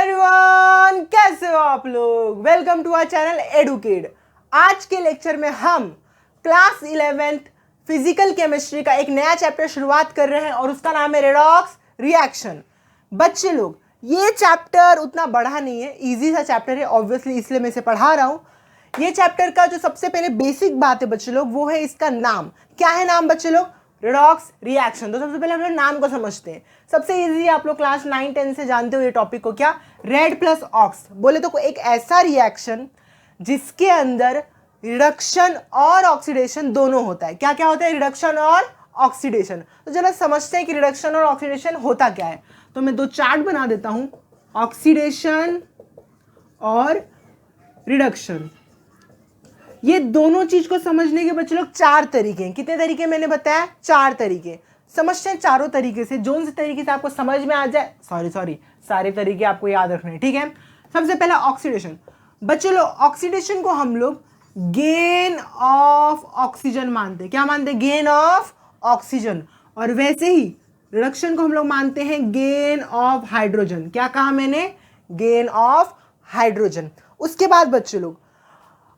Everyone, कैसे हो आप लोग। वेलकम टू आवर चैनल एडुकेड। आज के लेक्चर में हम क्लास 11th फिजिकल केमिस्ट्री का एक नया चैप्टर शुरुआत कर रहे हैं और उसका नाम है रेडॉक्स रिएक्शन। बच्चे लोग, ये चैप्टर उतना बड़ा नहीं है, इजी सा चैप्टर है ऑब्वियसली, इसलिए मैं इसे पढ़ा रहा हूँ। ये चैप्टर का जो सबसे पहले बेसिक बात है बच्चे लोग, वो है इसका नाम। क्या है नाम बच्चे लोग? Redox reaction. तो सबसे पहले हम लोग नाम को समझते हैं। सबसे इजी, आप लोग क्लास 9-10 से जानते हो ये टॉपिक को। क्या? Red plus ox. बोले तो एक ऐसा रिएक्शन जिसके अंदर रिडक्शन और ऑक्सीडेशन दोनों होता है। क्या क्या होता है? रिडक्शन और ऑक्सीडेशन। तो चलो समझते हैं कि रिडक्शन और ऑक्सीडेशन होता क्या है। तो मैं दो चार्ट बना देता हूं, ऑक्सीडेशन और रिडक्शन। ये दोनों चीज को समझने के बच्चे लोग चार तरीके हैं। कितने तरीके मैंने बताया? चार तरीके। समझते हैं चारों तरीके से, जो से तरीके से आपको समझ में आ जाए। सॉरी सारे तरीके आपको याद रखने हैं, ठीक है। सबसे पहला ऑक्सीडेशन। बच्चे लोग, ऑक्सीडेशन को हम लोग गेन ऑफ ऑक्सीजन मानते हैं। क्या मानते हैं? Gain of oxygen. और वैसे ही रिडक्शन को हम लोग मानते हैं गेन ऑफ हाइड्रोजन। क्या कहा मैंने? Gain of hydrogen. उसके बाद बच्चे लोग,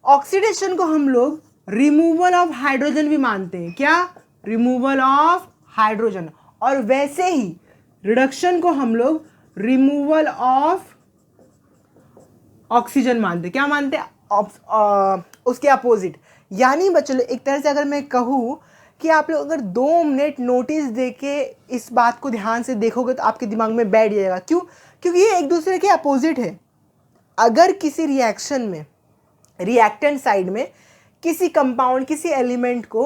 ऑक्सीडेशन को हम लोग रिमूवल ऑफ हाइड्रोजन भी मानते हैं। क्या? Removal of hydrogen. और वैसे ही रिडक्शन को हम लोग रिमूवल ऑफ ऑक्सीजन मानते हैं। क्या मानते हैं? उसके अपोजिट। यानी बच्चों, एक तरह से अगर मैं कहूं कि आप लोग अगर 2 मिनट नोटिस देके इस बात को ध्यान से देखोगे तो आपके दिमाग में बैठ जाएगा। क्यों? क्योंकि ये एक दूसरे के अपोजिट है। अगर किसी रिएक्शन में, रिएक्टेंट साइड में किसी कंपाउंड, किसी एलिमेंट को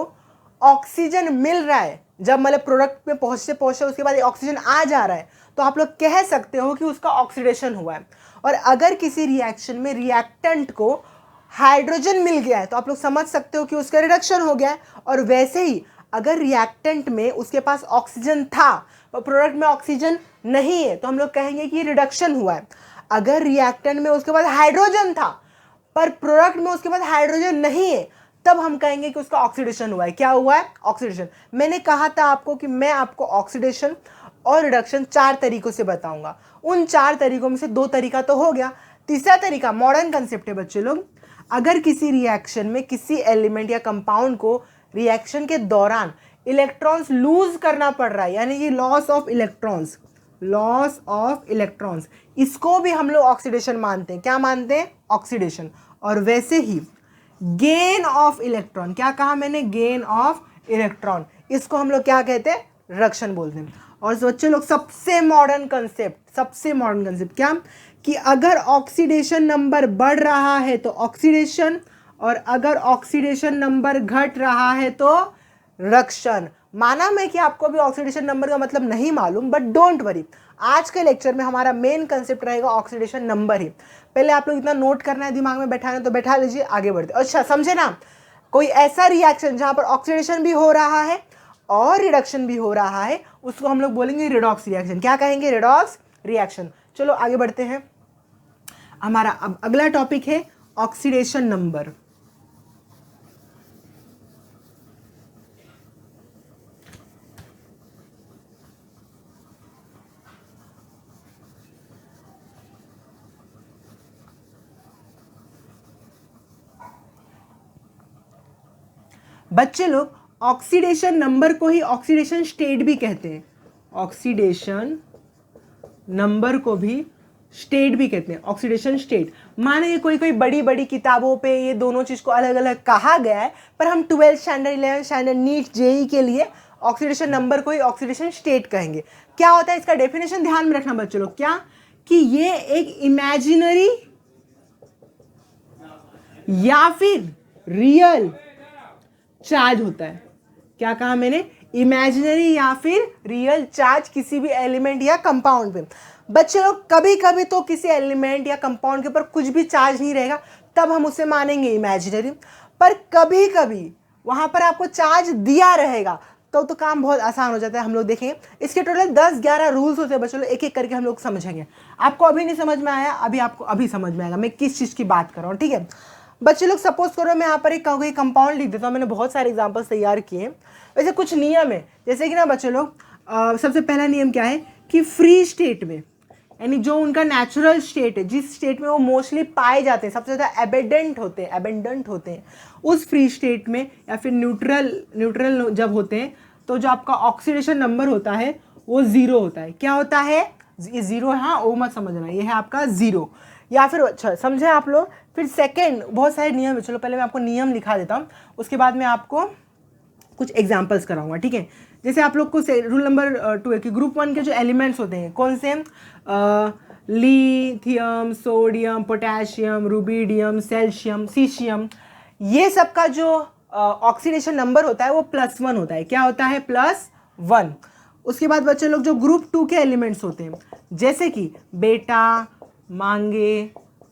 ऑक्सीजन मिल रहा है, जब मतलब प्रोडक्ट में पहुंचते पहुंचते उसके बाद ऑक्सीजन आ जा रहा है, तो आप लोग कह सकते हो कि उसका ऑक्सीडेशन हुआ है। और अगर किसी रिएक्शन में रिएक्टेंट को हाइड्रोजन मिल गया है तो आप लोग समझ सकते हो कि उसका रिडक्शन हो गया है। और वैसे ही अगर रिएक्टेंट में उसके पास ऑक्सीजन था और प्रोडक्ट में ऑक्सीजन नहीं है तो हम लोग कहेंगे कि रिडक्शन हुआ है। अगर रिएक्टेंट में उसके पास हाइड्रोजन था पर प्रोडक्ट में उसके पास हाइड्रोजन नहीं है, तब हम कहेंगे कि उसका ऑक्सीडेशन हुआ है। क्या हुआ है? ऑक्सीडेशन। मैंने कहा था आपको कि मैं आपको ऑक्सीडेशन और रिडक्शन 4 तरीकों से बताऊंगा। उन 4 तरीकों में से 2 तरीका तो हो गया। तीसरा तरीका मॉडर्न कंसेप्ट है बच्चे लोग। अगर किसी रिएक्शन में किसी एलिमेंट या कंपाउंड को रिएक्शन के दौरान इलेक्ट्रॉन्स लूज करना पड़ रहा है, यानी कि loss of electrons, loss of electrons, इसको भी हम लोग ऑक्सीडेशन मानते हैं। क्या मानते हैं? ऑक्सीडेशन। और वैसे ही गेन ऑफ इलेक्ट्रॉन। क्या कहा मैंने? Gain of electron. इसको हम लोग क्या कहते हैं? रिडक्शन बोलते हैं। और बच्चे लोग, सबसे मॉडर्न कंसेप्ट क्या? कि अगर ऑक्सीडेशन नंबर बढ़ रहा है तो ऑक्सीडेशन, और अगर ऑक्सीडेशन नंबर घट रहा है तो रिडक्शन। माना मैं कि आपको भी ऑक्सीडेशन नंबर का मतलब नहीं मालूम, बट डोंट वरी, आज के लेक्चर में हमारा मेन कंसेप्ट रहेगा ऑक्सीडेशन नंबर ही। पहले आप लोग इतना नोट करना है, दिमाग में बैठाना तो बैठा लीजिए, आगे बढ़ते। अच्छा, समझे ना? कोई ऐसा रिएक्शन जहां पर ऑक्सीडेशन भी हो रहा है और रिडक्शन भी हो रहा है, उसको हम लोग बोलेंगे रेडॉक्स रिएक्शन। क्या कहेंगे? Redox reaction. चलो आगे बढ़ते हैं। हमारा अब अगला टॉपिक है ऑक्सीडेशन नंबर। बच्चे लोग, ऑक्सीडेशन नंबर को ही ऑक्सीडेशन स्टेट भी कहते हैं। ऑक्सीडेशन नंबर को भी स्टेट भी कहते हैं, ऑक्सीडेशन स्टेट। माने कोई कोई बड़ी बड़ी किताबों पे ये दोनों चीज को अलग अलग कहा गया है, पर हम 12th standard 11th standard NEET JEE के लिए ऑक्सीडेशन नंबर को ही ऑक्सीडेशन स्टेट कहेंगे। क्या होता है इसका डेफिनेशन? ध्यान में रखना बच्चे लोग। क्या? कि ये एक इमेजिनरी या फिर रियल चार्ज होता है। क्या कहा मैंने? इमेजिनरी या फिर रियल चार्ज किसी भी एलिमेंट या कंपाउंड पे। बच्चे लोग, कभी कभी तो किसी एलिमेंट या कंपाउंड के ऊपर कुछ भी चार्ज नहीं रहेगा, तब हम उसे मानेंगे इमेजिनरी। पर कभी कभी वहां पर आपको चार्ज दिया रहेगा तो काम बहुत आसान हो जाता है। हम लोग देखेंगे इसके टोटल 10-11 रूल्स होते हैं बच्चों लोग, एक एक करके हम लोग समझेंगे। आपको अभी नहीं समझ में आया, आपको अभी समझ में आएगा मैं किस चीज की बात कर रहा हूँ, ठीक है। बच्चे लोग, सपोज करो मैं यहाँ पर एक कंपाउंड लिख देता हूँ। मैंने बहुत सारे एग्जांपल्स तैयार किए। वैसे कुछ नियम है, जैसे कि ना बच्चे लोग, सबसे पहला नियम क्या है कि फ्री स्टेट में यानी जो उनका नेचुरल स्टेट है, जिस स्टेट में वो मोस्टली पाए जाते हैं, सबसे ज़्यादा एबेंडेंट होते हैं, उस फ्री स्टेट में या फिर न्यूट्रल जब होते हैं, तो जो आपका ऑक्सीडेशन नंबर होता है वो ज़ीरो होता है। क्या होता है? ये ज़ीरो है, हाँ वो मत समझना, ये है आपका ज़ीरो। या फिर अच्छा समझे आप लोग। फिर सेकेंड, बहुत सारे नियम है, चलो पहले मैं आपको नियम लिखा देता हूँ, उसके बाद मैं आपको कुछ एग्जाम्पल्स कराऊंगा, ठीक है। जैसे आप लोग को रूल नंबर 2 है कि ग्रुप 1 के जो एलिमेंट्स होते हैं कौन से? लिथियम, सोडियम, पोटेशियम, रुबिडियम, सेल्शियम, सीशियम, ये सब का जो ऑक्सीडेशन नंबर होता है वो +1 होता है। क्या होता है? +1। उसके बाद बच्चे लोग जो ग्रुप 2 के एलिमेंट्स होते हैं, जैसे कि बेटा, मांगे,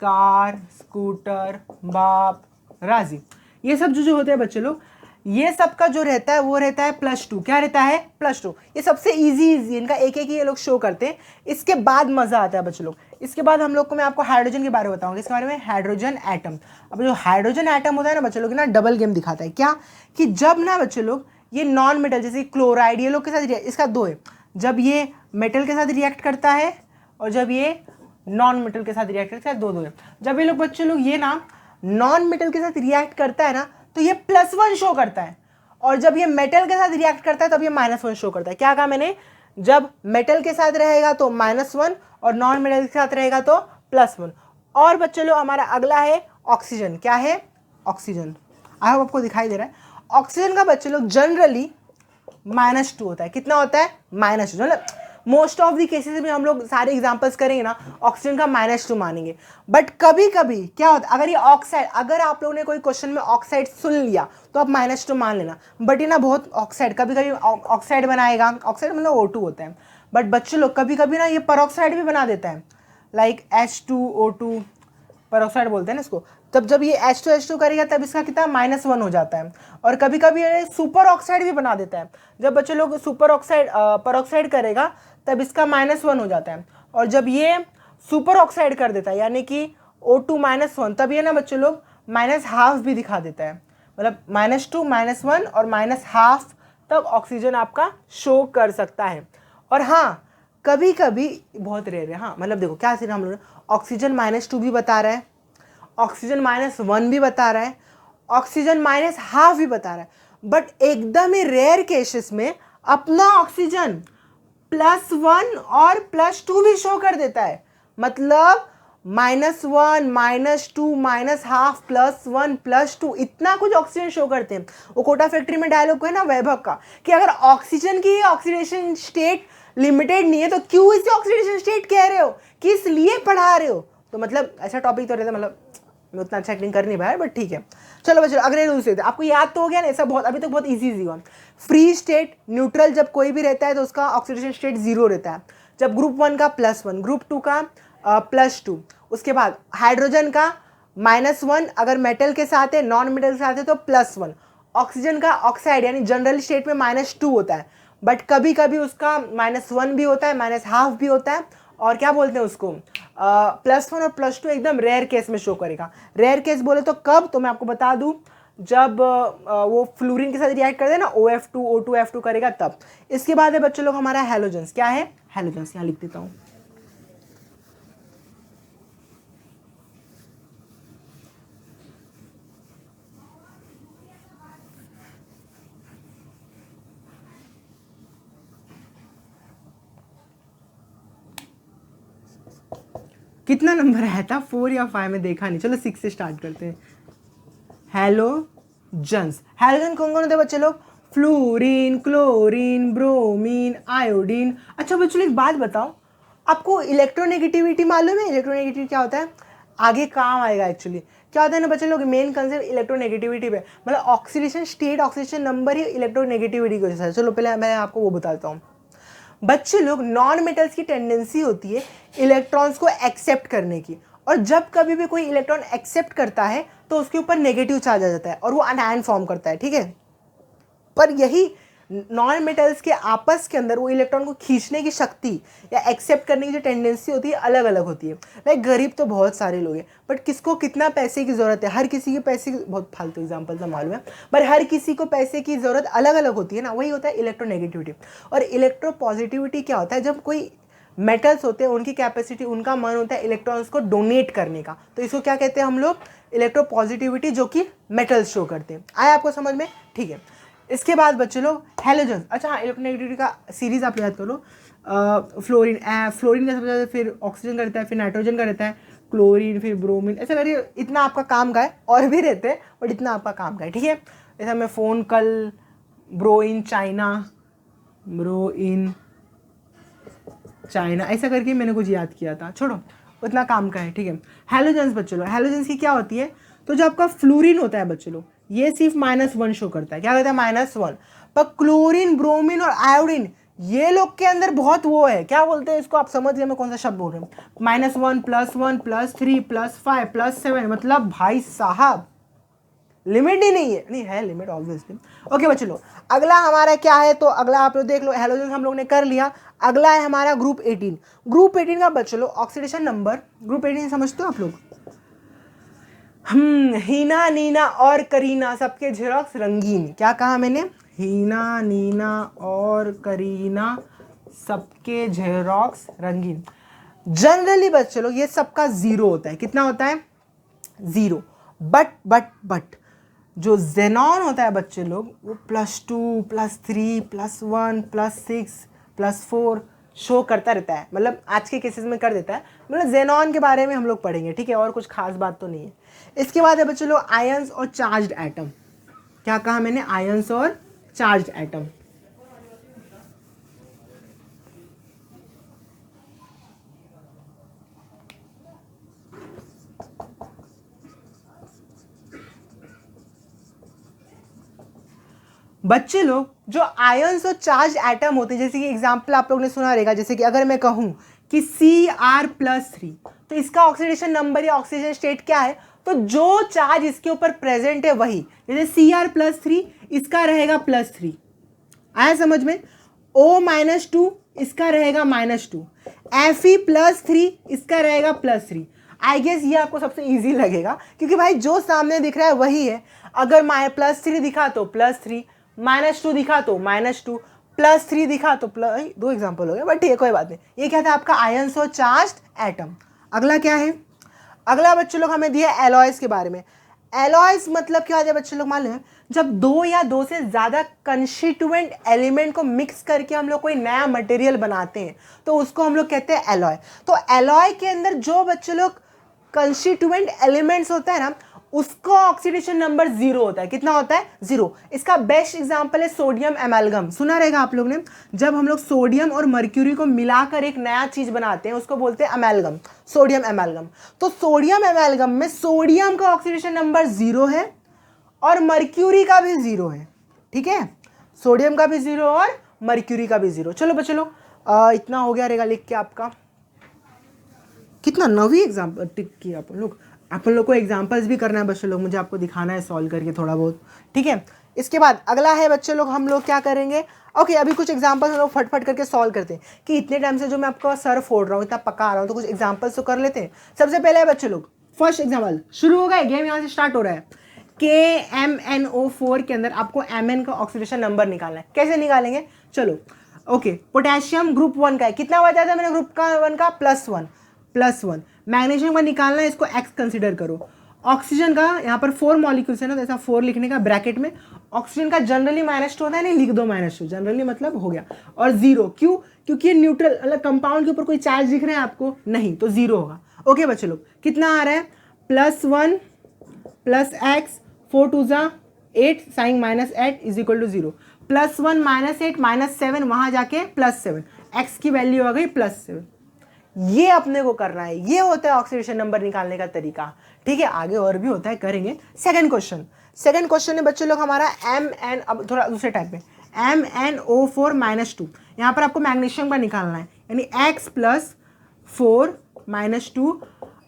कार, स्कूटर, बाप, राजी, ये सब जो होते हैं बच्चे लोग, ये सब का जो रहता है वो रहता है +2। क्या रहता है? +2। ये सबसे इजी इनका एक एक ही ये लोग शो करते हैं। इसके बाद मजा आता है बच्चे लोग। इसके बाद हम लोग को मैं आपको हाइड्रोजन के बारे में बताऊंगा। इसके बारे में हाइड्रोजन एटम। अब जो हाइड्रोजन एटम होता है ना बच्चे लोग ना, डबल गेम दिखाता है। क्या कि जब ना बच्चे लोग ये नॉन मेटल जैसे क्लोराइड, ये लोग के साथ इसका 2 है, जब ये मेटल के साथ रिएक्ट करता है और जब ये नॉन मेटल के साथ रिएक्ट करता है, 2 है। जब ये लोग बच्चे लोग ये ना नॉन मेटल के साथ रिएक्ट करता है ना, तो ये +1 शो करता है, और जब ये मेटल के साथ रिएक्ट करता है तब ये -1 शो करता है। क्या कहा मैंने? जब मेटल के साथ रहेगा तो -1 और नॉन मेटल के साथ रहेगा तो +1। और बच्चे लोग हमारा अगला है ऑक्सीजन। क्या है? ऑक्सीजन। आई होप आपको दिखाई दे रहा है। ऑक्सीजन का बच्चे लोग जनरली -2 होता है। कितना होता है? -2। मतलब मोस्ट ऑफ द केसेस में हम लोग सारे एग्जांपल्स करेंगे ना, ऑक्सीजन का -2 मानेंगे। बट कभी कभी क्या होता है, अगर ये ऑक्साइड, अगर आप लोगों ने कोई क्वेश्चन में ऑक्साइड सुन लिया तो आप -2 मान लेना। बट ये ना बहुत ऑक्साइड कभी कभी ऑक्साइड बनाएगा। ऑक्साइड मतलब O2 होता है। बट बच्चे लोग कभी कभी ना ये परऑक्साइड भी बना देता है, लाइक H2O2 परऑक्साइड बोलते हैं ना इसको। तब जब ये H2H2 करेगा तब इसका कितना -1 हो जाता है। और कभी कभी ये सुपर ऑक्साइड भी बना देता है। जब बच्चे लोग सुपर ऑक्साइड परऑक्साइड करेगा तब इसका -1 हो जाता है। और जब ये सुपर ऑक्साइड कर देता है यानी कि O2 -1, तब ये ना बच्चे लोग -½ भी दिखा देता है। मतलब -2, -1 और -½ तब ऑक्सीजन आपका शो कर सकता है। और हाँ कभी कभी बहुत रेयर है, हाँ मतलब देखो क्या सीन हम लोग ऑक्सीजन -2 भी बता रहा है, ऑक्सीजन -1 भी बता रहा है, ऑक्सीजन -½ भी बता रहा है। बट एकदम ही रेयर केसेस में अपना ऑक्सीजन +1 और +2 भी शो कर देता है। मतलब -1, -2, -½ +1 +2 इतना कुछ ऑक्सीजन शो करते हैं। वो कोटा फैक्ट्री में डायलॉग है ना वैभव का कि अगर ऑक्सीजन की ऑक्सीडेशन स्टेट लिमिटेड नहीं है तो क्यों इसे ऑक्सीडेशन स्टेट कह रहे हो, किस लिए पढ़ा रहे हो? तो मतलब ऐसा टॉपिक तो रहता, मतलब मैं उतना अच्छा एक्टिंग कर नहीं पाया, बट ठीक है। चलो बच्चों अगले रूल से आपको याद तो हो गया ना, ऐसा बहुत अभी तक बहुत इजी हुआ। फ्री स्टेट न्यूट्रल जब कोई भी रहता है तो उसका ऑक्सीडेशन स्टेट 0 रहता है। जब ग्रुप 1 का +1, ग्रुप 2 का +2, उसके बाद हाइड्रोजन का -1 अगर मेटल के साथ है, नॉन मेटल के साथ है तो +1। ऑक्सीजन का ऑक्साइड यानी जनरल स्टेट में -2 होता है, बट कभी कभी उसका -1 भी होता है, -½ भी होता है। और क्या बोलते हैं उसको, +1 और +2 एकदम रेयर केस में शो करेगा। रेयर केस बोले तो कब, तो मैं आपको बता दूं जब वो फ्लोरीन के साथ रिएक्ट करते हैं ना, OF2 O2F2 करेगा तब। इसके बाद है बच्चों लोग हमारा हैलोजेंस। क्या है? हैलोजेंस, यहाँ लिख देता हूँ। कितना नंबर आया था, 4 या 5 में देखा नहीं, चलो 6 से स्टार्ट करते हैं। हैलोजन्स, हैलोजन कौन कौन होते हैं बच्चे लोग? Fluorine, chlorine, bromine, iodine. अच्छा बच्चों एक बात बताओ, आपको इलेक्ट्रोनेगेटिविटी मालूम है? इलेक्ट्रोनेगेटिविटी क्या होता है? आगे काम आएगा एक्चुअली। क्या होता है ना बच्चे लोग, मेन कंसेप्ट इलेक्ट्रोनेगेटिविटी पे, मतलब ऑक्सीडेशन स्टेट, ऑक्सीडेशन नंबर ही इलेक्ट्रोनेगेटिविटी की वजह से। चलो पहले मैं आपको वो बताता हूँ। बच्चे लोग नॉन मेटल्स की टेंडेंसी होती है इलेक्ट्रॉन्स को एक्सेप्ट करने की, और जब कभी भी कोई इलेक्ट्रॉन एक्सेप्ट करता है तो उसके ऊपर नेगेटिव चार्ज आ जाता है और वो अनायन फॉर्म करता है, ठीक है। पर यही नॉन मेटल्स के आपस के अंदर वो इलेक्ट्रॉन को खींचने की शक्ति या एक्सेप्ट करने की जो टेंडेंसी होती है अलग अलग होती है। लाइक गरीब तो बहुत सारे लोग हैं, बट किसको कितना पैसे की ज़रूरत है, हर किसी के पैसे की, बहुत फालतू एग्जांपल तो मालूम है, पर हर किसी को पैसे की ज़रूरत अलग अलग होती है ना, वही होता है इलेक्ट्रोनेगेटिविटी। और इलेक्ट्रो पॉजिटिविटी क्या होता है, जब कोई मेटल्स होते हैं उनकी कैपेसिटी, उनका मन होता है इलेक्ट्रॉन्स को डोनेट करने का, तो इसको क्या कहते हैं हम लोग, इलेक्ट्रोपॉजिटिविटी, जो कि मेटल्स शो करते हैं। आया आपको समझ में? ठीक है। इसके बाद बच्चे लोग हैलोजन। अच्छा हाँ, इलेक्ट्रोनेगेटिविटी का सीरीज आप याद करो। फ्लोरीन का सबसे ज़्यादा, फिर ऑक्सीजन का रहता है, फिर नाइट्रोजन का रहता है, क्लोरीन, फिर ब्रोमीन, ऐसा करिए। इतना आपका काम का है, और भी रहते हैं बट इतना आपका काम का है, ठीक है। जैसा मैं फ़ोन कल, ब्रोइन चाइना ऐसा करके मैंने कुछ याद किया था, छोड़ो उतना काम का है, ठीक है। हैलोजेंस बच्चे लोग, हैलोजेंस की क्या होती है, तो जो आपका फ्लोरीन होता है बच्चे लोग, ये सिर्फ -1 शो करता है, क्या करता है, -1। पर क्लोरीन, ब्रोमीन और आयोडीन, ये लोग के अंदर बहुत वो है, क्या बोलते हैं इसको, आप समझ गए मैं कौन सा शब्द बोल रहा हूँ, -1 +1 +3 +5 +7, मतलब भाई साहब लिमिट ही नहीं है, नहीं है लिमिट ऑब्वियसली। ओके बच्चों लोग, अगला हमारा क्या है, तो अगला आप लोग देख लो, हैलोजन हम लोग ने कर लिया। अगला है हमारा ग्रुप 18। ग्रुप 18 का बच्चों लोग ऑक्सीडेशन नंबर, ग्रुप 18 समझते हो आप लोग, हीना, नीना और करीना सबके जेरोक्स रंगीन। क्या कहा मैंने, हीना, नीना और करीना सबके जेरोक्स रंगीन। जनरली बच्चे लोग ये सबका 0 होता है, कितना होता है, 0। बट जो जेनॉन होता है बच्चे लोग, वो +2 +3 +1 +6 +4 शो करता रहता है, मतलब आज के केसेस में कर देता है, मतलब जेनॉन के बारे में हम लोग पढ़ेंगे, ठीक है, और कुछ खास बात तो नहीं है। इसके बाद है बच्चे लोग आयंस और चार्ज्ड एटम। क्या कहा मैंने, आयंस और चार्ज्ड एटम। बच्चे लोग जो आयंस और चार्ज एटम होते हैं, जैसे कि एग्जांपल आप लोगों ने सुना रहेगा, जैसे कि अगर मैं कहूँ कि Cr+3, तो इसका ऑक्सीडेशन नंबर या ऑक्सीजन स्टेट क्या है, तो जो चार्ज इसके ऊपर प्रेजेंट है वही, जैसे Cr+3 इसका रहेगा +3, आया समझ में। O-2 इसका रहेगा -2, Fe+3 इसका रहेगा +3। आई गेस ये आपको सबसे इजी लगेगा, क्योंकि भाई जो सामने दिख रहा है वही है। अगर +3 दिखा तो +3, -2 दिखा तो -2, +3 दिखा तो प्लस, 2 एग्जाम्पल हो गए बट ठीक है, कोई बात नहीं। ये क्या था आपका आयंस और चार्ज्ड एटम। अगला क्या है, अगला बच्चों लोग हमें दिया एलॉयज के बारे में। एलॉयज मतलब क्या होता है बच्चों लोग, मालूम है, जब 2 या 2 से ज़्यादा कंस्टिट्यूएंट एलिमेंट को मिक्स करके हम लोग कोई नया मटेरियल बनाते हैं, तो उसको हम लोग कहते हैं एलॉय। तो एलॉय के अंदर जो बच्चों लोग कंस्टिट्यूएंट एलिमेंट्स होता है ना, उसको ऑक्सीडेशन नंबर 0 होता है। कितना होता है, 0। इसका बेस्ट एग्जांपल है सोडियम एमालगम, सुना रहेगा आप लोग ने। जब हम लोग सोडियम और मर्क्यूरी को मिलाकर एक नया चीज बनाते हैं, उसको बोलते हैं एमालगम, सोडियम एमालगम। तो सोडियम एमालगम में सोडियम का ऑक्सीडेशन नंबर 0 है और मर्क्यूरी का भी 0 है, ठीक है, सोडियम का भी 0 और मर्क्यूरी का भी 0। चलो बच्चों लोग, इतना हो गया रहेगा लिख के आपका। कितना नवी एग्जाम्पल टिक किया अपन लोग को एग्जाम्पल्स भी करना है बच्चे लोग, मुझे आपको दिखाना है सॉल्व करके थोड़ा बहुत, ठीक है। इसके बाद अगला है बच्चे लोग, हम लोग क्या करेंगे, ओके अभी कुछ एग्जाम्पल्स हम लोग फटफट करके सॉल्व करते हैं, कि इतने टाइम से जो मैं आपका सर फोड़ रहा हूँ, इतना पका रहा हूँ, तो कुछ एग्जाम्पल्स तो कर लेते हैं। सबसे पहले है बच्चे लोग, फर्स्ट एग्जाम्पल शुरू हो गए, गेम यहाँ से स्टार्ट हो रहा है। KMnO4 के अंदर आपको Mn का ऑक्सीडेशन नंबर निकालना है। कैसे निकालेंगे, चलो ओके। पोटेशियम ग्रुप 1 का है, कितना बचा था मैंने ग्रुप का 1 का, +1। मैग्नीशियम का निकालना है, इसको X कंसिडर करो। ऑक्सीजन का यहाँ पर 4 मॉलिक्यूल्स है ना, तो ऐसा 4 लिखने का ब्रैकेट में। ऑक्सीजन का जनरली -2 होता है, नहीं लिख दो -2, जनरली मतलब हो गया। और 0 क्यों, क्योंकि ये न्यूट्रल, मतलब कंपाउंड के ऊपर कोई चार्ज दिख रहा है आपको, नहीं, तो 0 होगा। ओके बच्चे लोग, कितना आ रहा है, +1 +X 4 2 8 साइन -8 = 0, +1 -8 -7, वहां जाके +7, X की वैल्यू आ गई +7। ये अपने को करना है, ये होता है ऑक्सीडेशन नंबर निकालने का तरीका, ठीक है। आगे और भी होता है, करेंगे। सेकंड क्वेश्चन है बच्चों लोग हमारा Mn, अब थोड़ा दूसरे टाइप में, MnO4 -2। यहाँ पर आपको मैग्नीशियम का निकालना है, यानी X + 4 -2।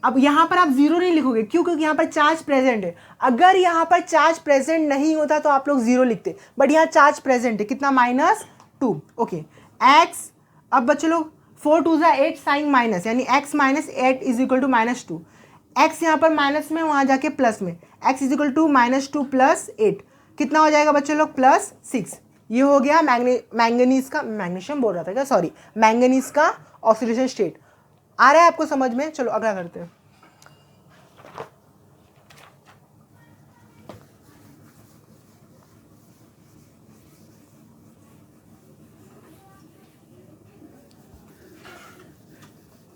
अब यहाँ पर आप 0 नहीं लिखोगे, क्यों, क्योंकि यहाँ पर चार्ज प्रेजेंट है। अगर यहाँ पर चार्ज प्रेजेंट नहीं होता तो आप लोग 0 लिखते, बट यहाँ चार्ज प्रेजेंट है, कितना, -2। ओके X, अब बच्चों लोग 4 2 8 साइन माइनस, यानी X - 8 = -2। X यहाँ पर माइनस में, वहाँ जाके प्लस में, X = -2 + 8, कितना हो जाएगा बच्चों लोग, +6। ये हो गया मैंगनीज का, मैग्नीशियम बोल रहा था क्या, सॉरी, मैंगनीज का ऑक्सीडेशन स्टेट। आ रहा है आपको समझ में? चलो अगला करते हैं।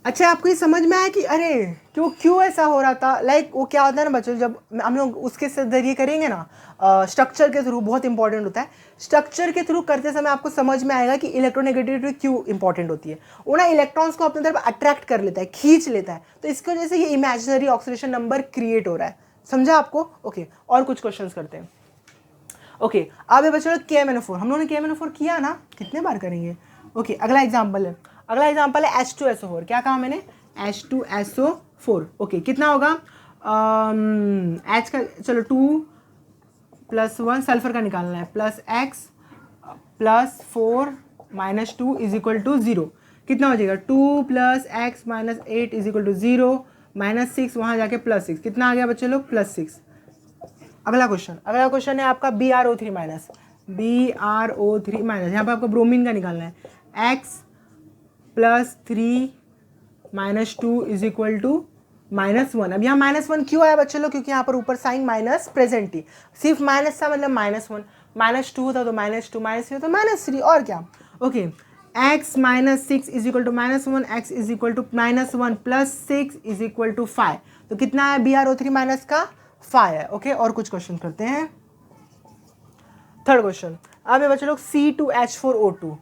अच्छा, आपको ये समझ में आया कि अरे क्यों ऐसा हो रहा था? लाइक वो क्या होता है ना बच्चों, जब हम लोग उसके जरिए करेंगे ना, स्ट्रक्चर के थ्रू, बहुत इंपॉर्टेंट होता है। स्ट्रक्चर के थ्रू करते समय आपको समझ में आएगा कि इलेक्ट्रोनेगेटिविटी क्यों इंपॉर्टेंट होती है। वो ना इलेक्ट्रॉन्स को अपनी तरफ अट्रैक्ट कर लेता है, खींच लेता है, तो इसकी वजह से ये इमेजिनरी ऑक्सीडेशन नंबर क्रिएट हो रहा है। समझा आपको? ओके, और कुछ क्वेश्चन करते हैं। ओके, अब ये बच्चों KMnO4, हम लोगों ने KMnO4 किया ना, कितने बार करेंगे? ओके, अगला एग्जाम्पल है, H2SO4। क्या कहा मैंने? H2SO4। ओके, कितना होगा? H का चलो 2 + 1 सल्फर का निकालना है, प्लस X + 4 - 2 = 0। कितना हो जाएगा? 2 + X - 8 = 0, -6 वहाँ जाके +6, कितना आ गया बच्चे लोग? +6। अगला क्वेश्चन है आपका BrO3-, यहाँ पर आपको ब्रोमीन का निकालना है। X + 3 - 2 = -1। अब यहाँ -1 क्यों आया बच्चे लोग? क्योंकि यहाँ पर ऊपर साइन माइनस प्रेजेंट थी, सिर्फ माइनस था मतलब -1, -2 होता तो -2, -3 होता -3, और क्या? Okay, X - 6 = -1, X = -1 + 6 = 5। तो कितना है BrO3- का? 5 है। ओके, और कुछ क्वेश्चन करते हैं। थर्ड क्वेश्चन, अब ये बच्चे लोग C2H4O2,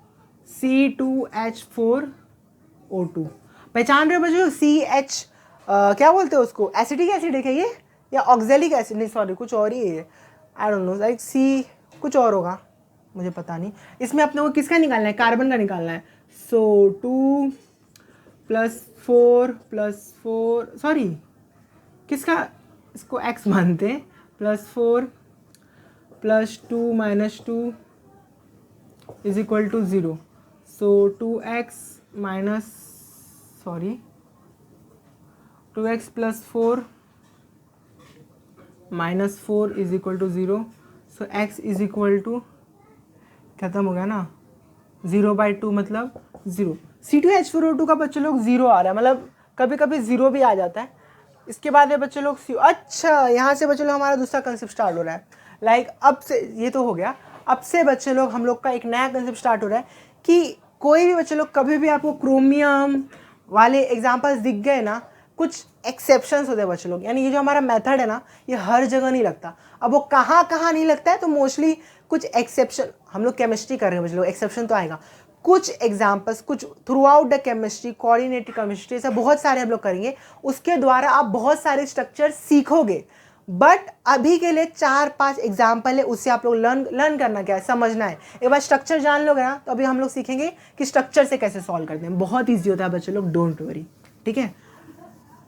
C2H4O2 पहचान रहे हो बच्चे लोग? CH क्या बोलते हैं उसको? एसिटिक एसिड है क्या ये, या ऑक्जेलिक एसिड? नहीं सॉरी, कुछ और ही है, I don't know, like C कुछ और होगा, मुझे पता नहीं। इसमें अपने को किसका निकालना है? कार्बन का निकालना है। सो 2 + 4 + 4, सॉरी किसका, इसको X मानते हैं, +4 + 2 - 2 = 0। सो 2x + 4 - 4 = 0। सो x = खत्म हो गया ना, 0/2 मतलब 0। C2H4O2 का बच्चे लोग 0 आ रहा है, मतलब कभी कभी 0 भी आ जाता है। इसके बाद है बच्चे लोग अच्छा, यहाँ से बच्चे लोग हमारा दूसरा कंसेप्ट स्टार्ट हो रहा है। लाइक अब से ये तो हो गया, अब से बच्चे लोग हम लोग का एक नया कंसेप्ट स्टार्ट हो रहा है कि कोई भी बच्चे लोग कभी भी आपको क्रोमियम वाले एग्जाम्पल्स दिख गए ना, कुछ एक्सेप्शंस होते हैं बच्चे लोग, यानी ये जो हमारा मेथड है ना, ये हर जगह नहीं लगता। अब वो कहाँ कहाँ नहीं लगता है, तो मोस्टली कुछ एक्सेप्शन, हम लोग केमिस्ट्री कर रहे हैं बच्चे लोग, एक्सेप्शन तो आएगा। कुछ एग्जाम्पल्स, कुछ through out the chemistry, coordinated chemistry, ऐसा बहुत सारे हम लोग करेंगे, उसके द्वारा आप बहुत सारे स्ट्रक्चर सीखोगे। बट अभी के लिए 4-5 एग्जाम्पल है, उससे आप लोग लर्न करना क्या है, समझना है। एक बार स्ट्रक्चर जान लोगे ना, तो अभी हम लोग सीखेंगे कि स्ट्रक्चर से कैसे सॉल्व करते हैं। बहुत ईजी होता है बच्चे लोग, डोंट वरी, ठीक है।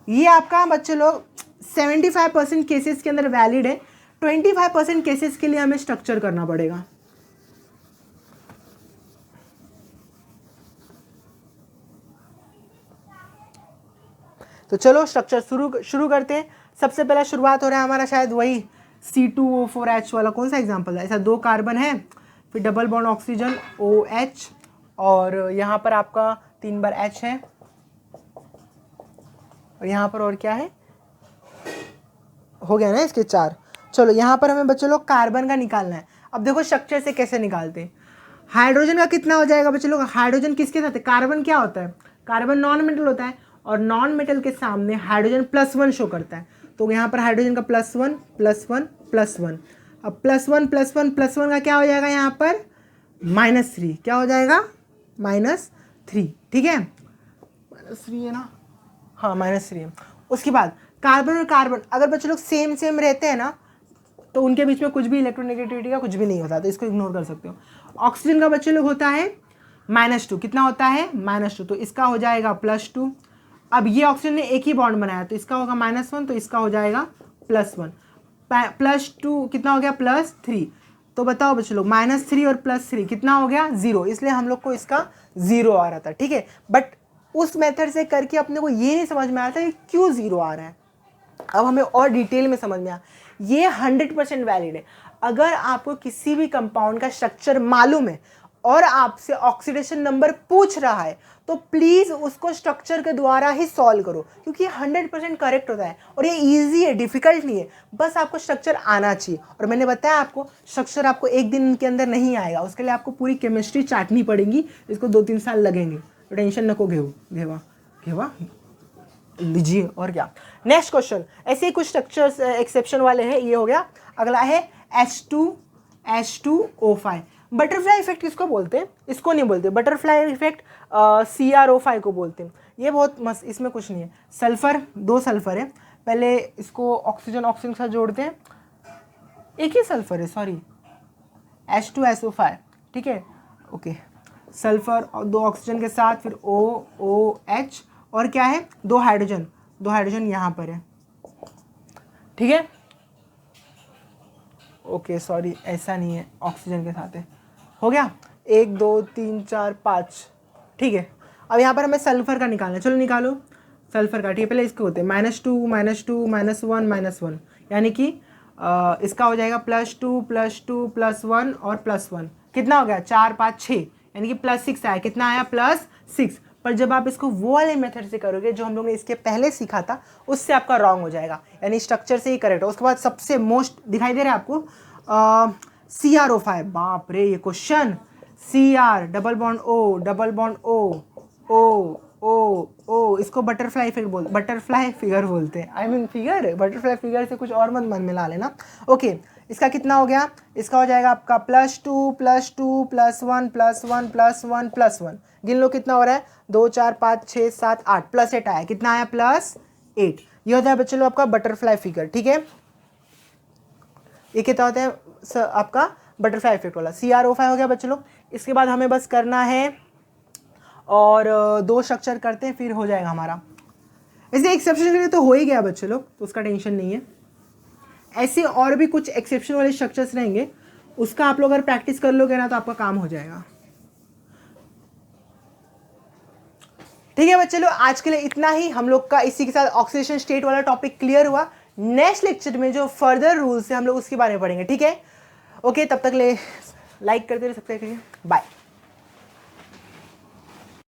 ये आपका बच्चे लोग 75% केसेस के अंदर वैलिड है, 25% केसेस के लिए हमें स्ट्रक्चर करना पड़ेगा। तो चलो स्ट्रक्चर शुरू करते हैं। सबसे पहला शुरुआत हो रहा है हमारा शायद वही C2O4H वाला, कौन सा एग्जाम्पल है? ऐसा 2 कार्बन है, फिर डबल बॉन्ड ऑक्सीजन OH, और यहाँ पर आपका 3 बार H है, और यहाँ पर और क्या है, हो गया ना इसके 4। चलो यहाँ पर हमें बच्चे लोग कार्बन का निकालना है। अब देखो स्ट्रक्चर से कैसे निकालते हैं। हाइड्रोजन का कितना हो जाएगा बच्चे लोग? हाइड्रोजन किसके साथ है? कार्बन क्या होता है? कार्बन नॉन मेटल होता है, और नॉन मेटल के सामने हाइड्रोजन +1 शो करता है। तो यहाँ पर हाइड्रोजन का +1 +1 +1, अब +1 +1 +1 का क्या हो जाएगा यहाँ पर? -3। क्या हो जाएगा? -3, ठीक है, -3 है ना, हाँ -3 है। उसके बाद कार्बन और कार्बन अगर बच्चे लोग सेम रहते हैं ना, तो उनके बीच में कुछ भी इलेक्ट्रोनेगेटिविटी का कुछ भी नहीं होता, तो इसको इग्नोर कर सकते हो। ऑक्सीजन का बच्चे लोग होता है -2, कितना होता है? -2, तो इसका हो जाएगा +2। अब ये ऑक्सीजन ने एक ही बॉन्ड बनाया, तो इसका होगा -1, तो इसका हो जाएगा +1, +2 कितना हो गया? +3। तो बताओ बच्चे लोग, -3 और +3 कितना हो गया? 0। इसलिए हम लोग को इसका 0 आ रहा था, ठीक है। बट उस मेथड से करके अपने को ये नहीं समझ में आया था कि क्यों 0 आ रहा है। अब हमें और डिटेल में समझ में आया, ये 100% वैलिड है। अगर आपको किसी भी कंपाउंड का स्ट्रक्चर मालूम है और आपसे ऑक्सीडेशन नंबर पूछ रहा है तो प्लीज़ उसको स्ट्रक्चर के द्वारा ही सॉल्व करो, क्योंकि 100% करेक्ट होता है और ये इजी है, डिफिकल्ट नहीं है, बस आपको स्ट्रक्चर आना चाहिए। और मैंने बताया आपको स्ट्रक्चर आपको एक दिन के अंदर नहीं आएगा, उसके लिए आपको पूरी केमिस्ट्री चाटनी पड़ेगी, इसको 2-3 साल लगेंगे, तो टेंशन नको घेवा लीजिए। और क्या, नेक्स्ट क्वेश्चन, ऐसे ही कुछ स्ट्रक्चर्स एक्सेप्शन वाले हैं, ये हो गया। अगला है H2O5। बटरफ्लाई इफेक्ट किसको बोलते हैं? इसको नहीं बोलते, बटरफ्लाई इफेक्ट CrO5 को बोलते हैं। ये बहुत मस्त, इसमें कुछ नहीं है। सल्फर, 2 सल्फर है, पहले इसको ऑक्सीजन के साथ जोड़ते हैं, एक ही सल्फर है, सॉरी, H2SO5, ठीक है, ओके। सल्फर और 2 ऑक्सीजन के साथ, फिर OOH, और क्या है, 2 हाइड्रोजन यहाँ पर है, ठीक है, ओके सॉरी ऐसा नहीं है, ऑक्सीजन के साथ है, हो गया 1 2 3 4 5, ठीक है। अब यहाँ पर हमें सल्फर का निकालना है, चलो निकालो सल्फर का, ठीक है। पहले इसके होते हैं -2 -2 -1 -1, यानी कि इसका हो जाएगा +2 +2 +1 और +1, कितना हो गया 4 5 6, यानी कि +6 आया, कितना आया +6। पर जब आप इसको वो वाले मेथड से करोगे जो हम लोग ने इसके पहले सीखा था, उससे आपका रॉन्ग हो जाएगा, यानी स्ट्रक्चर से ही करेक्ट हो। उसके बाद सबसे मोस्ट दिखाई दे रहा है आपको CrO5, बाप रे ये question, CR double bond O, इसको बटरफ्लाई फिगर बोलते हैं, I mean figure, butterfly figure से कुछ और मत मन मिला लेना, ओके। इसका कितना हो गया, इसका हो जाएगा आपका +2 +2 +1 +1 +1 +1, गिन लो कितना हो रहा है, 2 4 5 6 7 8, +8 आया, कितना आया +8। ये होता है बच्चों आपका बटरफ्लाई फिगर, ठीक है। ये कितना होता है आपका बटरफ्लाई इफेक्ट वाला, CrO5 हो गया बच्चों लोग। इसके बाद हमें बस करना है और 2 स्ट्रक्चर करते हैं, फिर हो जाएगा हमारा। ऐसे एक्सेप्शन के लिए तो हो ही गया बच्चों लोग, तो उसका टेंशन नहीं है। ऐसे और भी कुछ एक्सेप्शन वाले स्ट्रक्चर्स रहेंगे, उसका आप लोग अगर प्रैक्टिस कर लोगे ना तो आपका काम हो जाएगा, ठीक है बच्चे लोग। आज के लिए इतना ही, हम लोग का इसी के साथ ऑक्सीडेशन स्टेट वाला टॉपिक क्लियर हुआ। नेक्स्ट लेक्चर में जो फर्दर रूल्स है हम लोग उसके बारे में पढ़ेंगे, ठीक है, ओके। तब तक ले लाइक करते रहिए, सब्सक्राइब करिए, बाय।